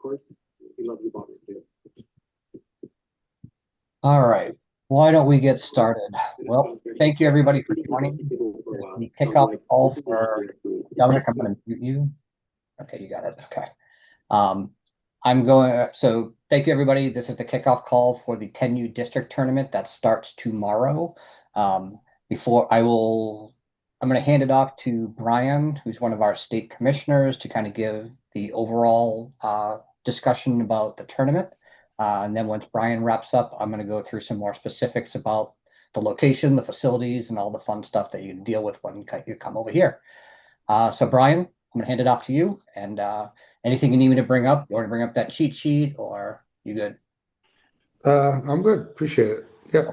course, he loves the Bucks too. All right. Why don't we get started? Well, thank you everybody for joining the kickoff call for Dominic. I'm going to mute you. Okay, you got it. Okay. So thank you everybody. This is the kickoff call for the 10U district tournament that starts tomorrow. I'm going to hand it off to Brian, who's one of our state commissioners, to kind of give the overall discussion about the tournament. And then once Brian wraps up, I'm going to go through some more specifics about the location, the facilities, and all the fun stuff that you deal with when you come over here. So Brian, I'm going to hand it off to you. And anything you need me to bring up, you want to bring up that cheat sheet, or you good? I'm good. Appreciate it. Yeah.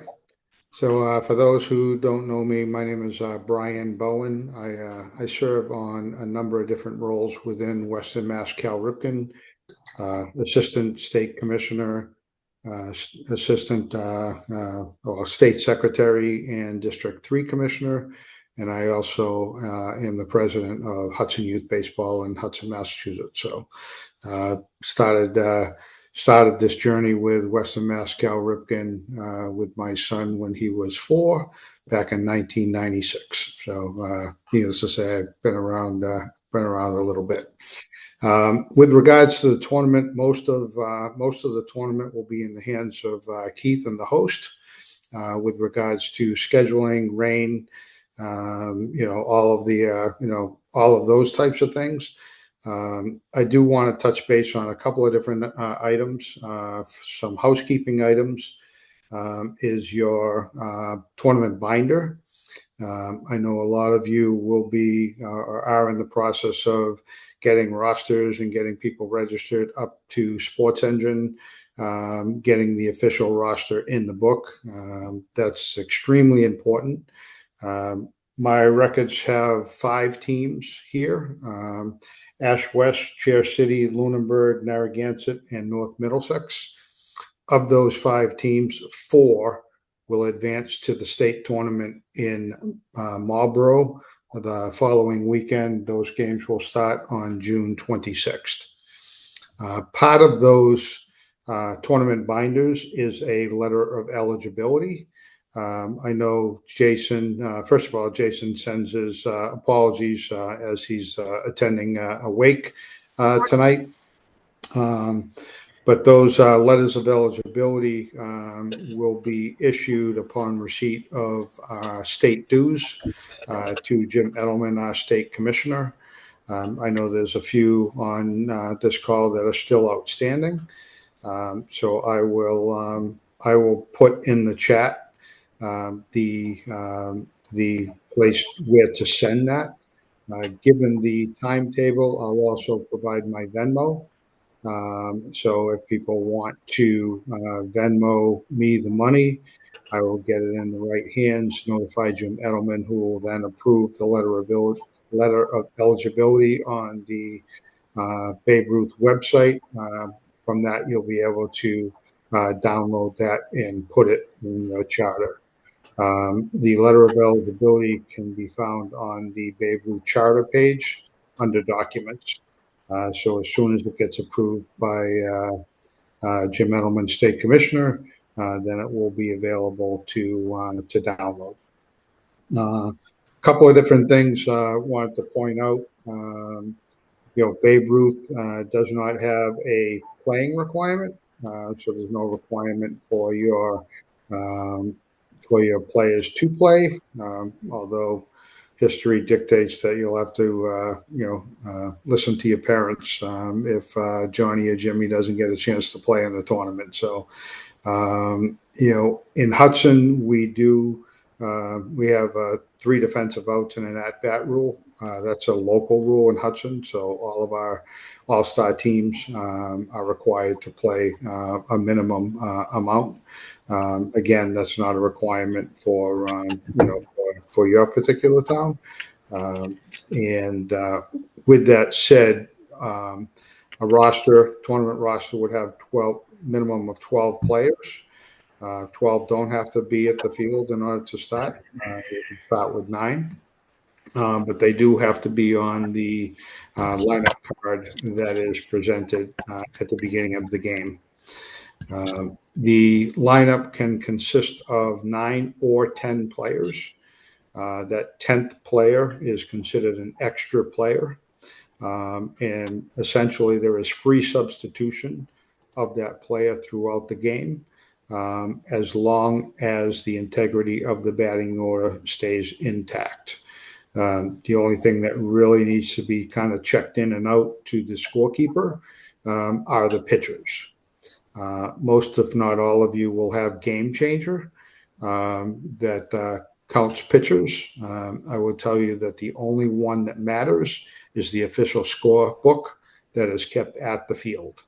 So for those who don't know me, my name is Brian Bowen. I serve on a number of different roles within Western Mass Cal Ripken, Assistant State Commissioner, Assistant or State Secretary, and District 3 Commissioner. And I also am the president of Hudson Youth Baseball in Hudson, Massachusetts. So started this journey with Western Mass Cal Ripken with my son when he was 4 back in 1996. So needless to say, I've been around a little bit. With regards to the tournament, most of the tournament will be in the hands of Keith and the host. With regards to scheduling, rain, all of those types of things. I do want to touch base on a couple of different items. Some housekeeping items is your tournament binder. I know a lot of you will be or are in the process of getting rosters and getting people registered up to Sports Engine, getting the official roster in the book. That's extremely important. My records have 5 teams here. Ash West, Chair City, Lunenburg, Narragansett, and North Middlesex. Of those 5 teams, 4 will advance to the state tournament in Marlborough the following weekend. Those games will start on June 26th. Part of those tournament binders is a letter of eligibility. I know Jason, first of all, Jason sends his apologies as he's attending a wake tonight. But those letters of eligibility will be issued upon receipt of state dues to Jim Edelman, our state commissioner. I know there's a few on this call that are still outstanding. So I will put in the chat the place where to send that. Given the timetable, I'll also provide my Venmo. So if people want to Venmo me the money, I will get it in the right hands, notify Jim Edelman, who will then approve the letter of eligibility on the Babe Ruth website. From that, you'll be able to download that and put it in the charter. The letter of eligibility can be found on the Babe Ruth charter page under documents. So as soon as it gets approved by Jim Edelman, State Commissioner, then it will be available to download. A couple of different things I wanted to point out. Babe Ruth does not have a playing requirement, so there's no requirement for your players to play, although history dictates that you'll have to, listen to your parents if Johnny or Jimmy doesn't get a chance to play in the tournament. So, in Hudson, we have 3 defensive outs and an at-bat rule. That's a local rule in Hudson. So all of our all-star teams are required to play a minimum amount. Again, that's not a requirement for your particular town. And with that said, a tournament roster would have minimum of 12 players. 12 don't have to be at the field in order to start. You can start with 9. but they do have to be on the lineup card that is presented at the beginning of the game. The lineup can consist of 9 or 10 players. That 10th player is considered an extra player. And essentially, there is free substitution of that player throughout the game, as long as the integrity of the batting order stays intact. The only thing that really needs to be kind of checked in and out to the scorekeeper are the pitchers. Most, if not all of you, will have Game Changer that counts pitchers. I will tell you that the only one that matters is the official score book that is kept at the field.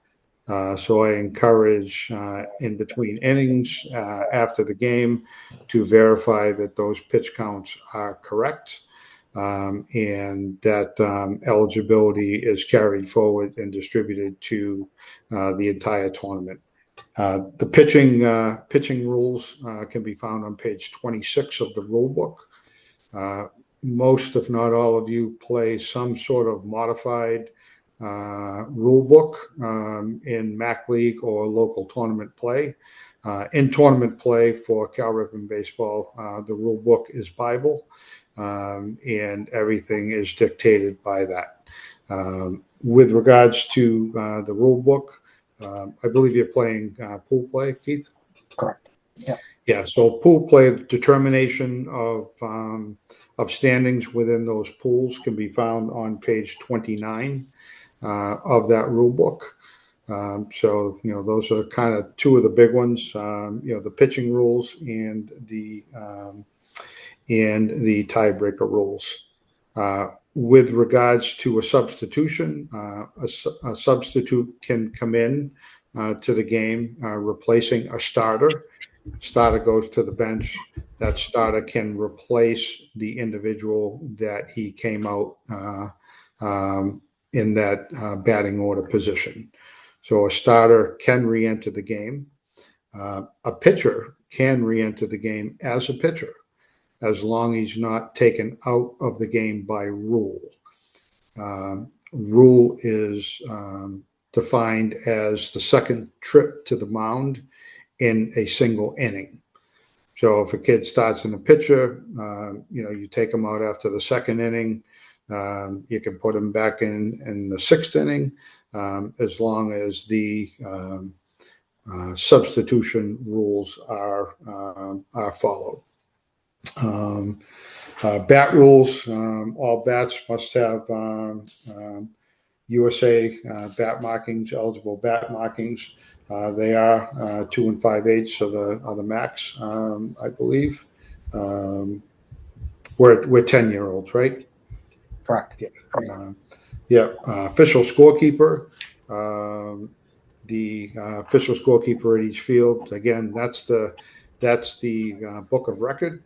So I encourage in between innings after the game to verify that those pitch counts are correct. And that eligibility is carried forward and distributed to the entire tournament. The pitching rules can be found on page 26 of the rule book. Most, if not all of you, play some sort of modified rule book in MAC League or local tournament play. In tournament play for Cal Ripken Baseball, the rule book is Bible, and everything is dictated by that. With regards to the rule book, I believe you're playing pool play, Keith? Correct. Yeah. Yeah, so pool play, determination of standings within those pools can be found on page 29 of that rule book. So, those are kind of two of the big ones, the pitching rules and the tiebreaker rules. With regards to a substitution, a substitute can come in to the game replacing a starter. Starter goes to the bench. That starter can replace the individual that he came out in that batting order position. So a starter can re-enter the game. A pitcher can re-enter the game as a pitcher, as long as he's not taken out of the game by rule. Rule is defined as the second trip to the mound in a single inning. So if a kid starts in the pitcher, you take him out after the second inning. You can put him back in the sixth inning, as long as the substitution rules are followed. Bat rules, all bats must have USA bat markings, eligible bat markings. They are 2 5/8 of the max, I believe. We're 10-year-olds, right? Correct. Yeah. Official scorekeeper. The official scorekeeper at each field. Again, that's the book of record.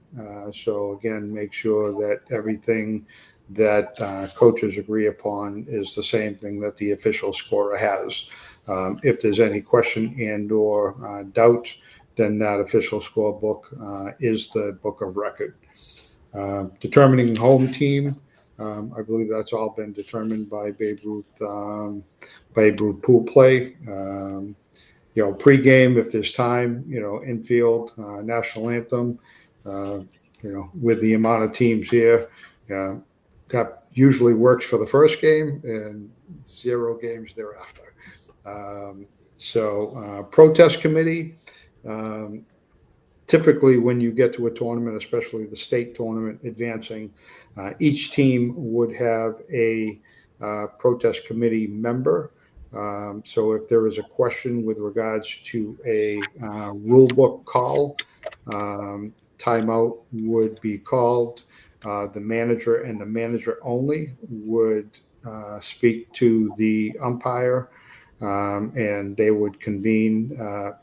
So again, make sure that everything that coaches agree upon is the same thing that the official scorer has. If there's any question and or doubt, then that official scorebook is the book of record. Determining home team. I believe that's all been determined by Babe Ruth pool play. Pregame, if there's time, infield, national anthem, with the amount of teams here, that usually works for the first game and 0 games thereafter. Protest committee, typically when you get to a tournament, especially the state tournament advancing, each team would have a protest committee member. So if there is a question with regards to a rule book call, timeout would be called. The manager and the manager only would speak to the umpire, and they would convene,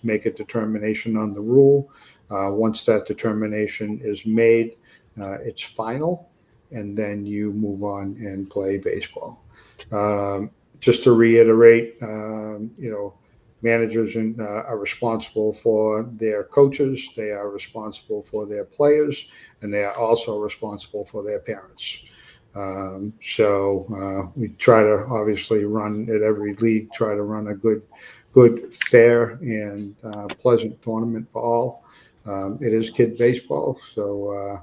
make a determination on the rule. Once that determination is made, it's final, and then you move on and play baseball. Just to reiterate, managers are responsible for their coaches. They are responsible for their players, and they are also responsible for their parents. We try to obviously run at every league, try to run a good, fair, and pleasant tournament for all. It is kid baseball, so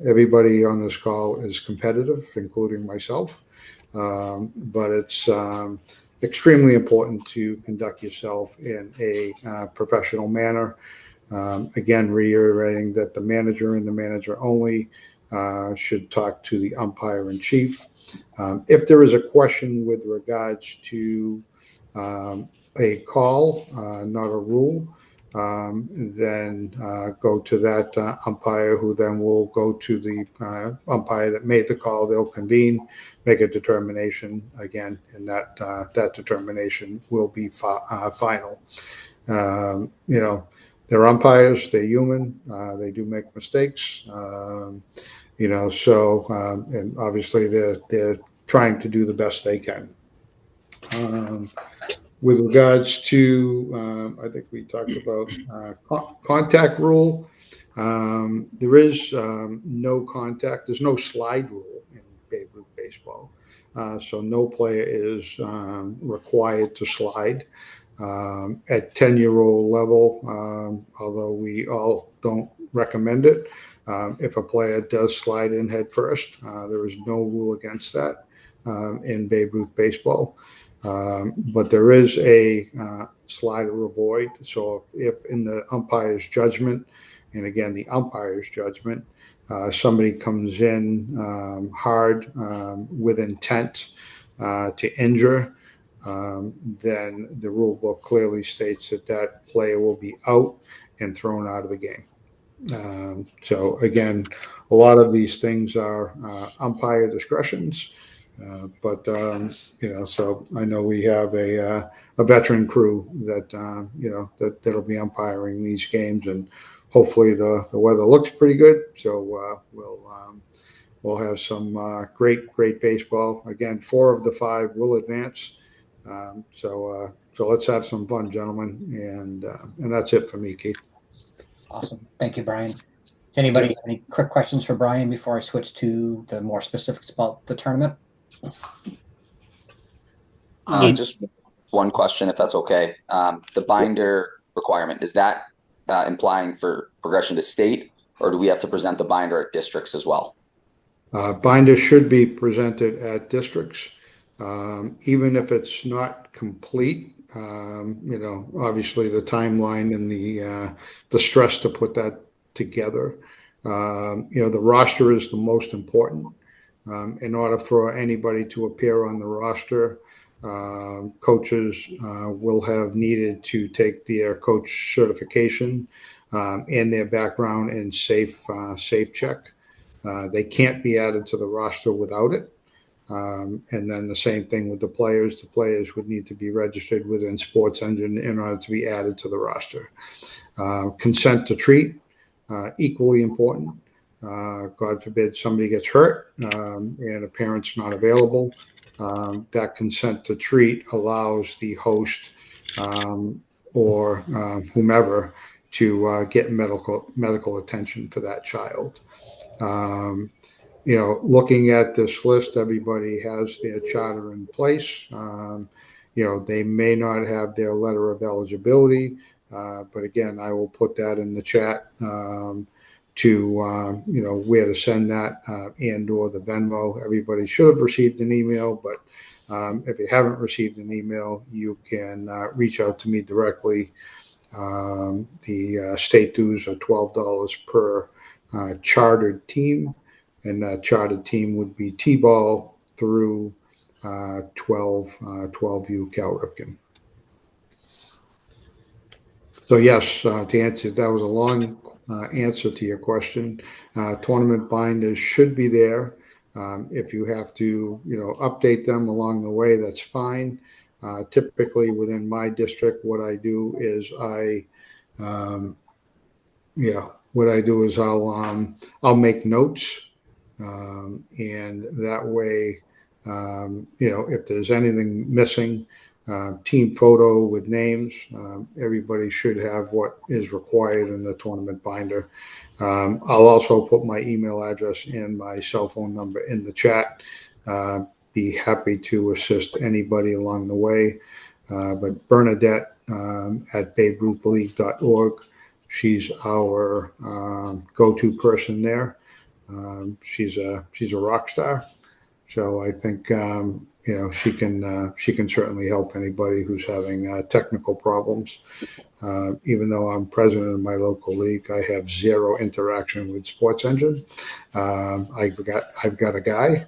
everybody on this call is competitive, including myself. But it's extremely important to conduct yourself in a professional manner. Again, reiterating that the manager and the manager only should talk to the umpire in chief. If there is a question with regards to a call, not a rule, then go to that umpire, who then will go to the umpire that made the call. They'll convene, make a determination again, and that determination will be final. They're umpires, they're human, they do make mistakes, and obviously they're trying to do the best they can. With regards to, I think we talked about contact rule. There is no contact. There's no slide rule in Babe Ruth baseball, so no player is required to slide. At 10-year-old level, although we all don't recommend it, if a player does slide in head first, there is no rule against that in Babe Ruth baseball. But there is a slide or avoid. So if in the umpire's judgment, and again, the umpire's judgment, somebody comes in hard with intent to injure, then the rule book clearly states that player will be out and thrown out of the game. So again, a lot of these things are umpire discretions. So I know we have a veteran crew that'll be umpiring these games, and hopefully the weather looks pretty good. So we'll have some great baseball. Again, 4 of the 5 will advance. So let's have some fun, gentlemen, and that's it for me, Keith. Awesome, thank you, Brian. Does anybody have any quick questions for Brian before I switch to the more specifics about the tournament? Just one question, if that's okay. The binder requirement, is that implying for progression to state, or do we have to present the binder at districts as well? Binder should be presented at districts, even if it's not complete. Obviously the timeline and the stress to put that together. The roster is the most important. In order for anybody to appear on the roster, coaches will have needed to take their coach certification and their background and safe check. They can't be added to the roster without it. And then the same thing with the players. The players would need to be registered within Sports Engine in order to be added to the roster. Consent to treat, equally important. God forbid somebody gets hurt and a parent's not available. That consent to treat allows the host or whomever to get medical attention for that child. Looking at this list, everybody has their charter in place. They may not have their letter of eligibility, but again, I will put that in the chat to where to send that and or the Venmo. Everybody should have received an email, but if you haven't received an email, you can reach out to me directly. The state dues are $12 per chartered team, and that chartered team would be T-ball through 12U Cal Ripken. So yes, to answer, that was a long answer to your question. Tournament binders should be there. If you have to, update them along the way, that's fine. Typically within my district, what I do is I'll make notes, and that way, if there's anything missing, team photo with names. Everybody should have what is required in the tournament binder. I'll also put my email address and my cell phone number in the chat. Be happy to assist anybody along the way. But Bernadette at BabeRuthLeague.org, she's our go-to person there. She's a rock star. So I think she can certainly help anybody who's having technical problems. Even though I'm president of my local league, I have zero interaction with Sports Engine. I've got a guy,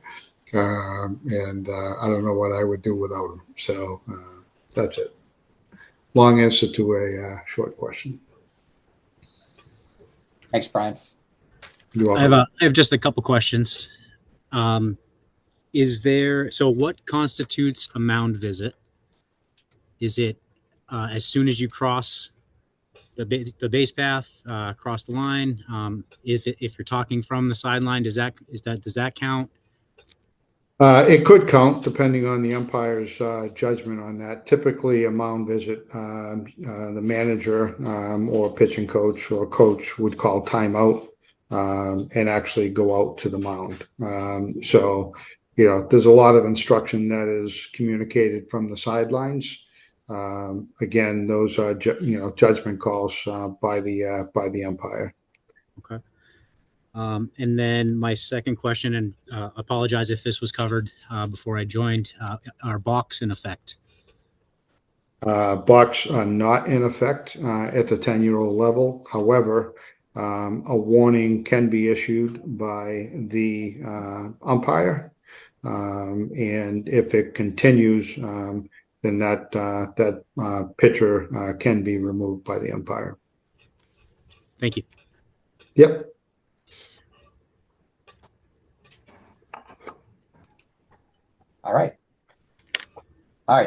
and I don't know what I would do without him. So that's it. Long answer to a short question. Thanks, Brian. You're I welcome. have just a couple questions. So what constitutes a mound visit? Is it as soon as you cross the base path, cross the line? If you're talking from the sideline, does that count? It could count depending on the umpire's judgment on that. Typically, a mound visit, the manager or pitching coach or coach would call timeout and actually go out to the mound. So, there's a lot of instruction that is communicated from the sidelines. Again, those are judgment calls by the umpire. Okay. And then my second question, and apologize if this was covered before I joined, are balks in effect? Balks are not in effect at the 10-year-old level. However, a warning can be issued by the umpire, and if it continues, then that pitcher can be removed by the umpire. Thank you. Yep. All right.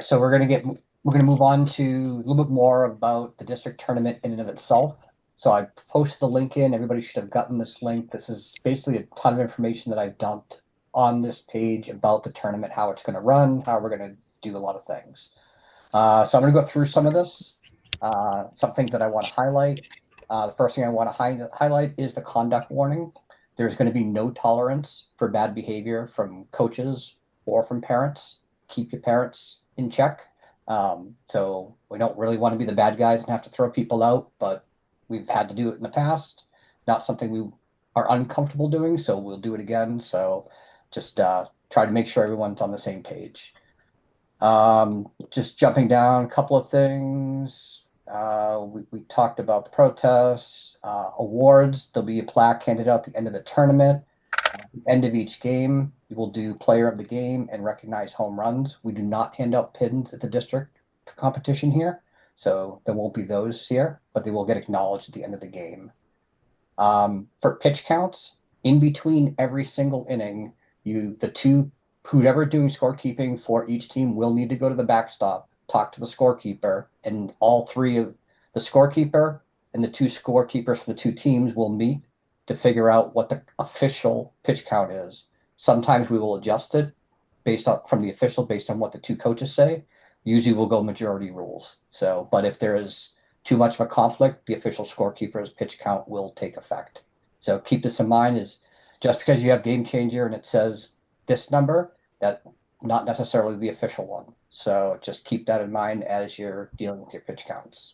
So we're gonna move on to a little bit more about the district tournament in and of itself. So I posted the link in. Everybody should have gotten this link. This is basically a ton of information that I've dumped on this page about the tournament, how it's going to run, how we're going to do a lot of things. So I'm going to go through some of this. Some things that I want to highlight. The first thing I want to highlight is the conduct warning. There's going to be no tolerance for bad behavior from coaches or from parents. Keep your parents in check. So we don't really want to be the bad guys and have to throw people out, but we've had to do it in the past. Not something we are uncomfortable doing, so we'll do it again. So just try to make sure everyone's on the same page. Just jumping down a couple of things. We talked about the protests, awards. There'll be a plaque handed out at the end of the tournament. At the end of each game, we will do player of the game and recognize home runs. We do not hand out pins at the district competition here, so there won't be those here, but they will get acknowledged at the end of the game. For pitch counts, in between every single inning, whoever doing scorekeeping for each team will need to go to the backstop, talk to the scorekeeper, and all three of the scorekeeper and the two scorekeepers for the two teams will meet to figure out what the official pitch count is. Sometimes we will adjust it from the official based on what the two coaches say. Usually we'll go majority rules. But if there is too much of a conflict, the official scorekeeper's pitch count will take effect. So keep this in mind, is just because you have Game Changer and it says this number, that not necessarily the official one. So just keep that in mind as you're dealing with your pitch counts.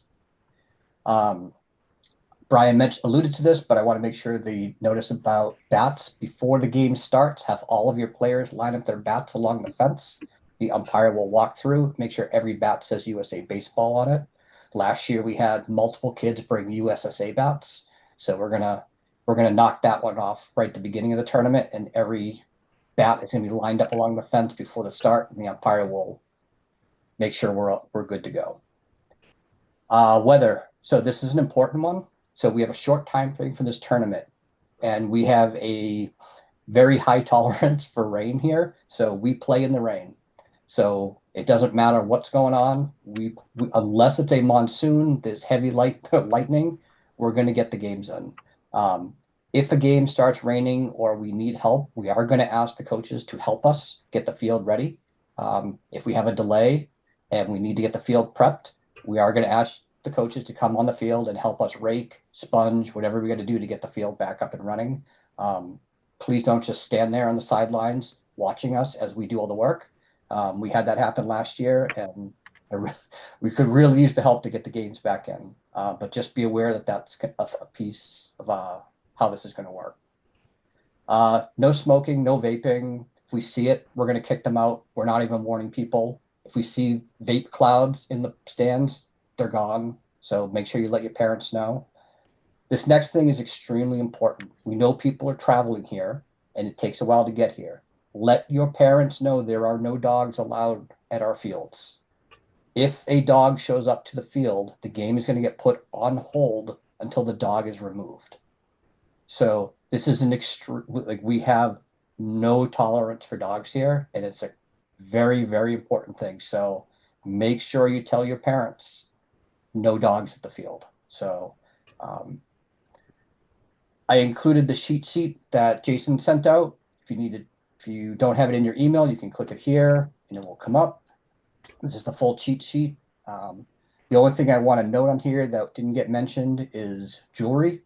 Brian alluded to this, but I want to make sure the notice about bats before the game starts, have all of your players line up their bats along the fence. The umpire will walk through, make sure every bat says USA Baseball on it. Last year we had multiple kids bring USSA bats, so we're gonna knock that one off right at the beginning of the tournament, and every bat is going to be lined up along the fence before the start, and the umpire will make sure we're good to go. Weather. So this is an important one. So we have a short time frame for this tournament, and we have a very high tolerance for rain here. So we play in the rain. So it doesn't matter what's going on. We unless it's a monsoon, there's heavy lightning, we're going to get the games in. If a game starts raining or we need help, we are going to ask the coaches to help us get the field ready. If we have a delay, and we need to get the field prepped, we are going to ask the coaches to come on the field and help us rake, sponge, whatever we got to do to get the field back up and running. Please don't just stand there on the sidelines watching us as we do all the work. We had that happen last year, and we could really use the help to get the games back in. But just be aware that that's a piece of how this is going to work. No smoking, no vaping. If we see it, we're going to kick them out. We're not even warning people. If we see vape clouds in the stands, they're gone. So make sure you let your parents know. This next thing is extremely important. We know people are traveling here, and it takes a while to get here. Let your parents know there are no dogs allowed at our fields. If a dog shows up to the field, the game is going to get put on hold until the dog is removed. So this is an extreme, like, we have no tolerance for dogs here, and it's a very, very important thing. So make sure you tell your parents no dogs at the field. So I included the cheat sheet that Jason sent out. If you don't have it in your email, you can click it here and it will come up. This is the full cheat sheet. The only thing I want to note on here that didn't get mentioned is jewelry.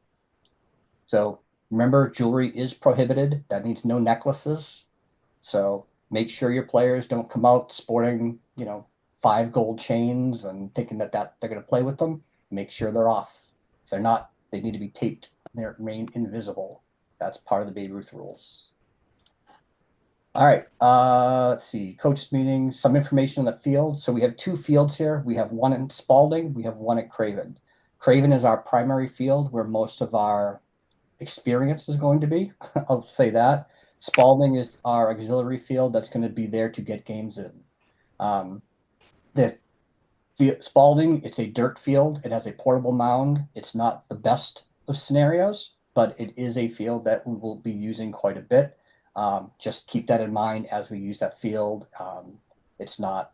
So remember, jewelry is prohibited. That means no necklaces. So make sure your players don't come out sporting, 5 gold chains and thinking that they're going to play with them. Make sure they're off. If they're not, they need to be taped. They remain invisible. That's part of the Babe Ruth rules. All right, let's see, coaches meeting, some information on the field. So we have 2 fields here. We have one in Spalding, we have one at Craven. Craven is our primary field where most of our experience is going to be. I'll say that. Spalding is our auxiliary field that's going to be there to get games in. Spalding, it's a dirt field. It has a portable mound. It's not the best of scenarios, but it is a field that we will be using quite a bit. Just keep that in mind as we use that field. It's not,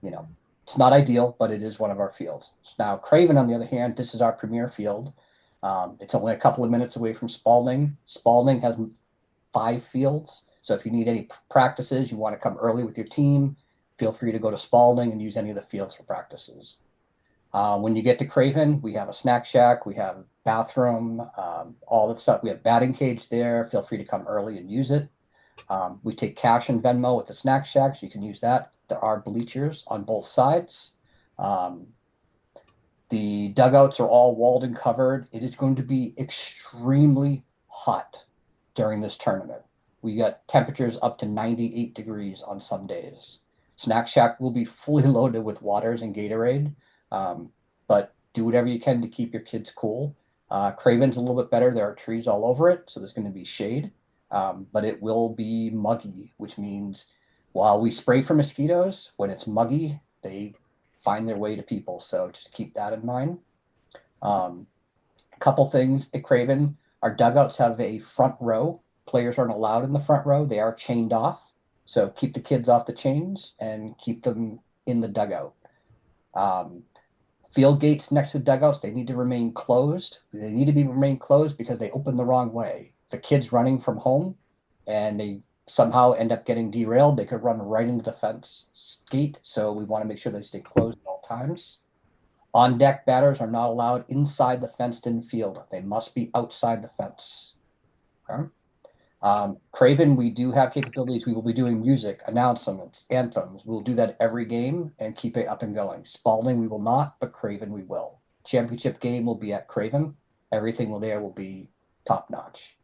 it's not ideal, but it is one of our fields. Now, Craven, on the other hand, this is our premier field. It's only a couple of minutes away from Spalding. Spalding has 5 fields. So if you need any practices, you want to come early with your team, feel free to go to Spalding and use any of the fields for practices. When you get to Craven, we have a snack shack, we have bathroom, all that stuff. We have batting cage there. Feel free to come early and use it. We take cash and Venmo with the snack shack, so you can use that. There are bleachers on both sides. The dugouts are all walled and covered. It is going to be extremely hot during this tournament. We got temperatures up to 98 degrees on some days. Snack shack will be fully loaded with waters and Gatorade, but do whatever you can to keep your kids cool. Craven's a little bit better. There are trees all over it, so there's going to be shade, but it will be muggy, which means while we spray for mosquitoes, when it's muggy, they find their way to people. So just keep that in mind. A couple things at Craven. Our dugouts have a front row. Players aren't allowed in the front row. They are chained off. So keep the kids off the chains and keep them in the dugout. Field gates next to dugouts, they need to remain closed. They need to remain closed because they open the wrong way. If a kid's running from home and they somehow end up getting derailed, they could run right into the fence gate. So we want to make sure they stay closed at all times. On deck batters are not allowed inside the fenced-in field. They must be outside the fence. Okay? Craven, we do have capabilities. We will be doing music, announcements, anthems. We'll do that every game and keep it up and going. Spalding, we will not, but Craven, we will. Championship game will be at Craven. Everything there will be top-notch.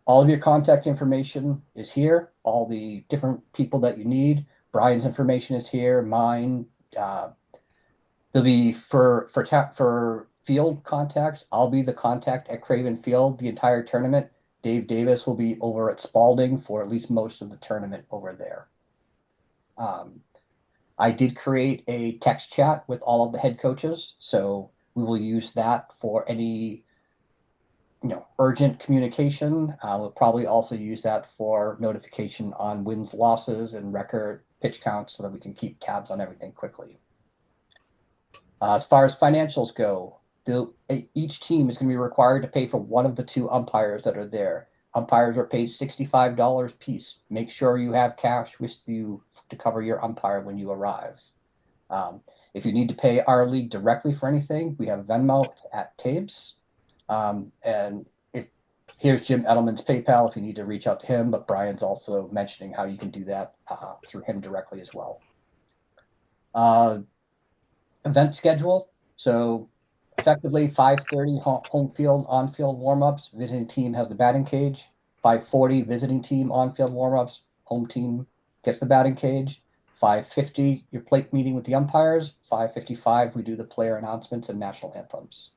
All of your contact information is here. All the different people that you need. Brian's information is here. Mine. There'll be for field contacts. I'll be the contact at Craven Field the entire tournament. Dave Davis will be over at Spalding for at least most of the tournament over there. I did create a text chat with all of the head coaches, so we will use that for any urgent communication. We'll probably also use that for notification on wins, losses, and record pitch counts so that we can keep tabs on everything quickly. As far as financials go, each team is going to be required to pay for one of the 2 umpires that are there. Umpires are paid $65 a piece. Make sure you have cash with you to cover your umpire when you arrive. If you need to pay our league directly for anything, we have Venmo at Tabes. And here's Jim Edelman's PayPal if you need to reach out to him, but Brian's also mentioning how you can do that through him directly as well. Event schedule. So effectively 5:30 home field, on-field warm-ups. Visiting team has the batting cage. 5:40 visiting team on-field warm-ups. Home team gets the batting cage. 5:50 your plate meeting with the umpires. 5:55 we do the player announcements and national anthems.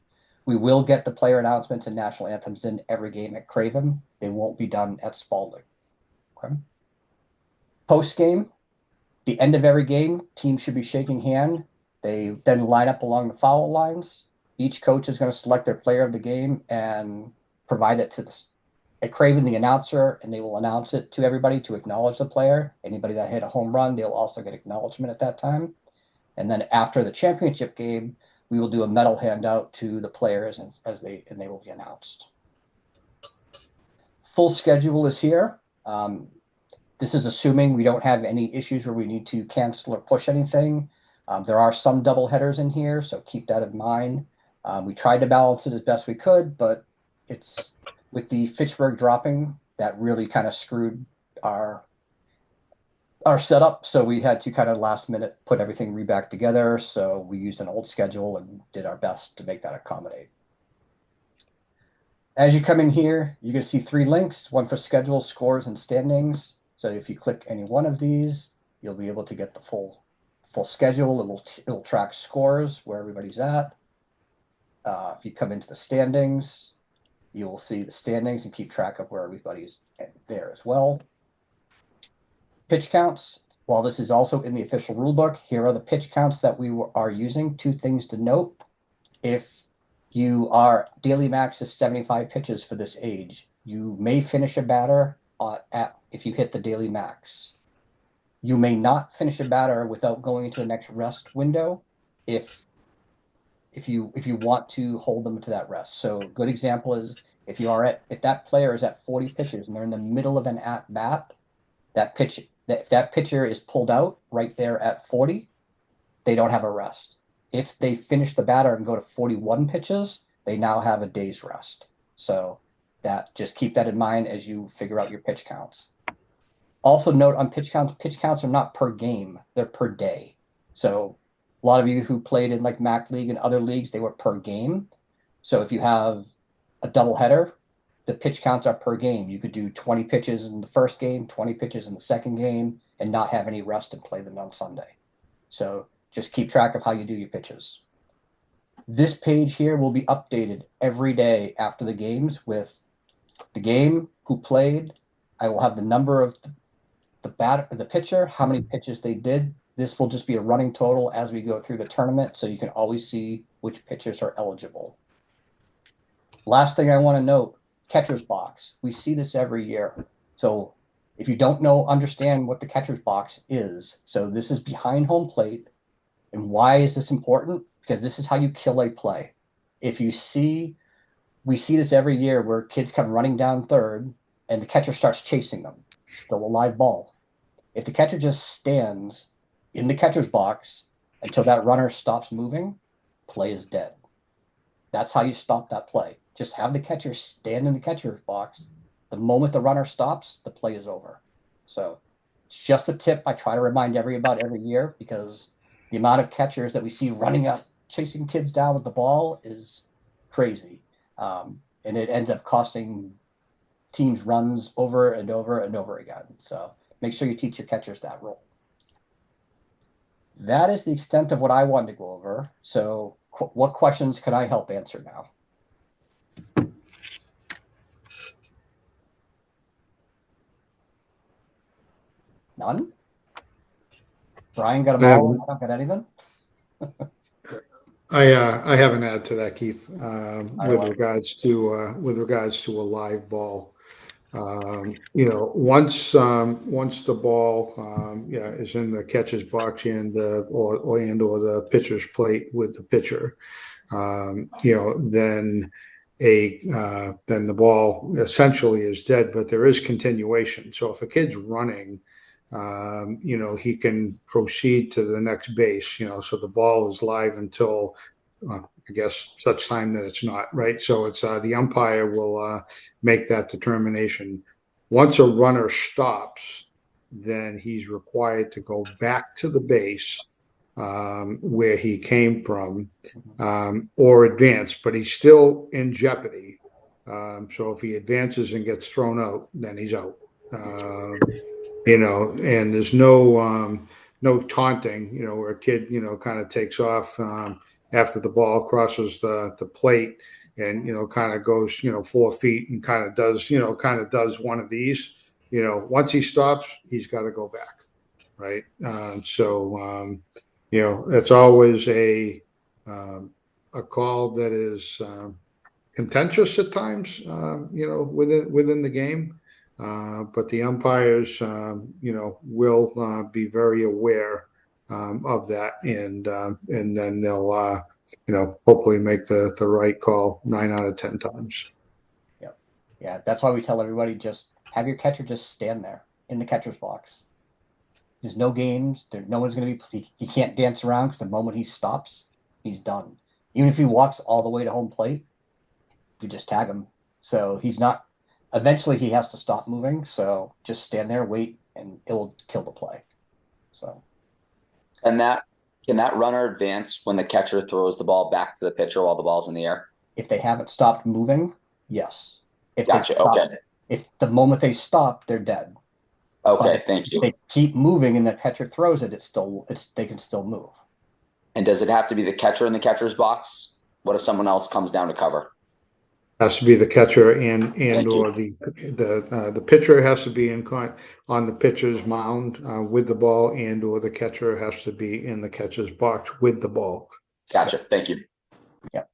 We will get the player announcements and national anthems in every game at Craven. They won't be done at Spalding. Okay. Post game, the end of every game, teams should be shaking hand. They then line up along the foul lines. Each coach is going to select their player of the game and provide it to at Craven, the announcer, and they will announce it to everybody to acknowledge the player. Anybody that hit a home run, they'll also get acknowledgement at that time. And then after the championship game, we will do a medal handout to the players and they will be announced. Full schedule is here. This is assuming we don't have any issues where we need to cancel or push anything. There are some double headers in here, so keep that in mind. We tried to balance it as best we could, but it's with the Fitchburg dropping that really kind of screwed our setup. So we had to kind of last minute put everything back together. So we used an old schedule and did our best to make that accommodate. As you come in here, you're going to see 3 links, one for schedule, scores, and standings. So if you click any one of these, you'll be able to get the full schedule. It'll track scores where everybody's at. If you come into the standings, you will see the standings and keep track of where everybody's there as well. Pitch counts. While this is also in the official rulebook, here are the pitch counts that we are using. 2 things to note. If you are daily max is 75 pitches for this age, you may finish a batter if you hit the daily max. You may not finish a batter without going into the next rest window if you want to hold them to that rest. So a good example is if that player is at 40 pitches and they're in the middle of an at bat, if that pitcher is pulled out right there at 40, they don't have a rest. If they finish the batter and go to 41 pitches, they now have a day's rest. So just keep that in mind as you figure out your pitch counts. Also note on pitch counts are not per game, they're per day. So a lot of you who played in like MAC League and other leagues, they were per game. So if you have a doubleheader, the pitch counts are per game. You could do 20 pitches in the first game, 20 pitches in the second game, and not have any rest and play them on Sunday. So just keep track of how you do your pitches. This page here will be updated every day after the games with the game, who played. I will have the number of the pitcher, how many pitches they did. This will just be a running total as we go through the tournament, so you can always see which pitchers are eligible. Last thing I want to note, catcher's box. We see this every year. So if you don't understand what the catcher's box is, so this is behind home plate. And why is this important? Because this is how you kill a play. We see this every year where kids come running down third and the catcher starts chasing them. Still a live ball. If the catcher just stands in the catcher's box until that runner stops moving, play is dead. That's how you stop that play. Just have the catcher stand in the catcher's box. The moment the runner stops, the play is over. So it's just a tip I try to remind everybody every year, because the amount of catchers that we see running up, chasing kids down with the ball is crazy. And it ends up costing teams runs over and over and over again. So make sure you teach your catchers that role. That is the extent of what I wanted to go over. So what questions could I help answer now? None? Brian got them all? I don't got anything? I have an add to that, Keith, with regards to a live ball. Once the ball is in the catcher's box or the pitcher's plate with the pitcher, then the ball essentially is dead, but there is continuation. So if a kid's running he can proceed to the next base, so the ball is live until, I guess, such time that it's not, right? So it's the umpire will make that determination. Once a runner stops, then he's required to go back to the base where he came from or advance, but he's still in jeopardy. So if he advances and gets thrown out, then he's out. And there's no taunting, where a kid, kind of takes off after the ball crosses the plate and, kind of goes, 4 feet and kind of does one of these, once he stops, he's got to go back. Right. That's always a call that is contentious at times, within the game. But the umpires, will be very aware of that, and then they'll, hopefully make the right call 9 out of 10 times. Yeah, that's why we tell everybody, just have your catcher just stand there in the catcher's box. There's no games. No one's going to be. He can't dance around, because the moment he stops, he's done. Even if he walks all the way to home plate, you just tag him. So he's not. Eventually, he has to stop moving. So just stand there, wait, and it will kill the play. So. And can that runner advance when the catcher throws the ball back to the pitcher while the ball's in the air? If they haven't stopped moving, yes. Gotcha. Okay. If the moment they stop, they're dead. Okay, thank you. If they keep moving and the catcher throws it, they can still move. And does it have to be the catcher in the catcher's box? What if someone else comes down to cover? Has to be the catcher and or the pitcher has to be on the pitcher's mound with the ball, and or the catcher has to be in the catcher's box with the ball. Gotcha. Thank you. Yep.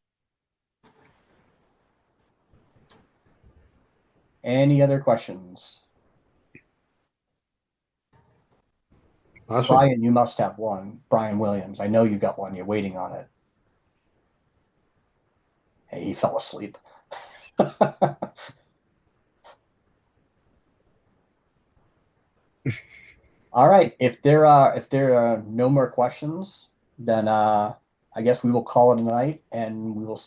Any other questions? Awesome. Brian, you must have one. Brian Williams. I know you got one. You're waiting on it. Hey, he fell asleep. All right. If there are no more questions, then I guess we will call it a night, and we will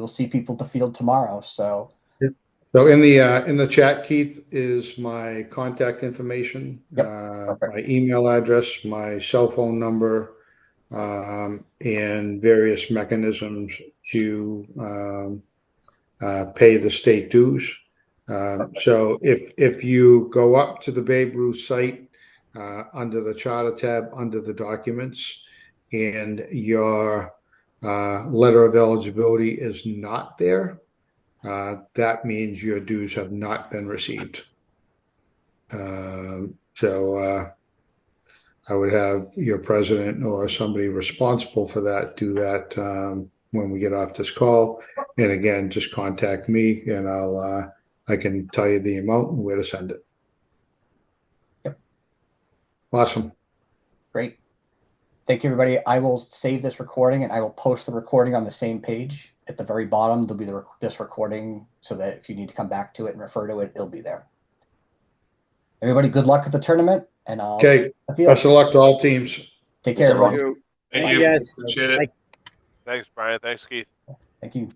see people at the field tomorrow. So in the chat, Keith, is my contact information, my email address, my cell phone number, and various mechanisms to pay the state dues. So if you go up to the Babe Ruth site under the charter tab, under the documents, and your letter of eligibility is not there, that means your dues have not been received. So I would have your president or somebody responsible for that do that when we get off this call. And again, just contact me, and I can tell you the amount and where to send it. Yep. Awesome. Great. Thank you, everybody. I will save this recording, and I will post the recording on the same page. At the very bottom, there'll be this recording, so that if you need to come back to it and refer to it, it'll be there. Everybody, good luck at the tournament, and I'll okay. Best of luck to all teams. Take care, everyone. Thank you. Thank you guys. Appreciate it. Thanks, Brian. Thanks, Keith. Thank you.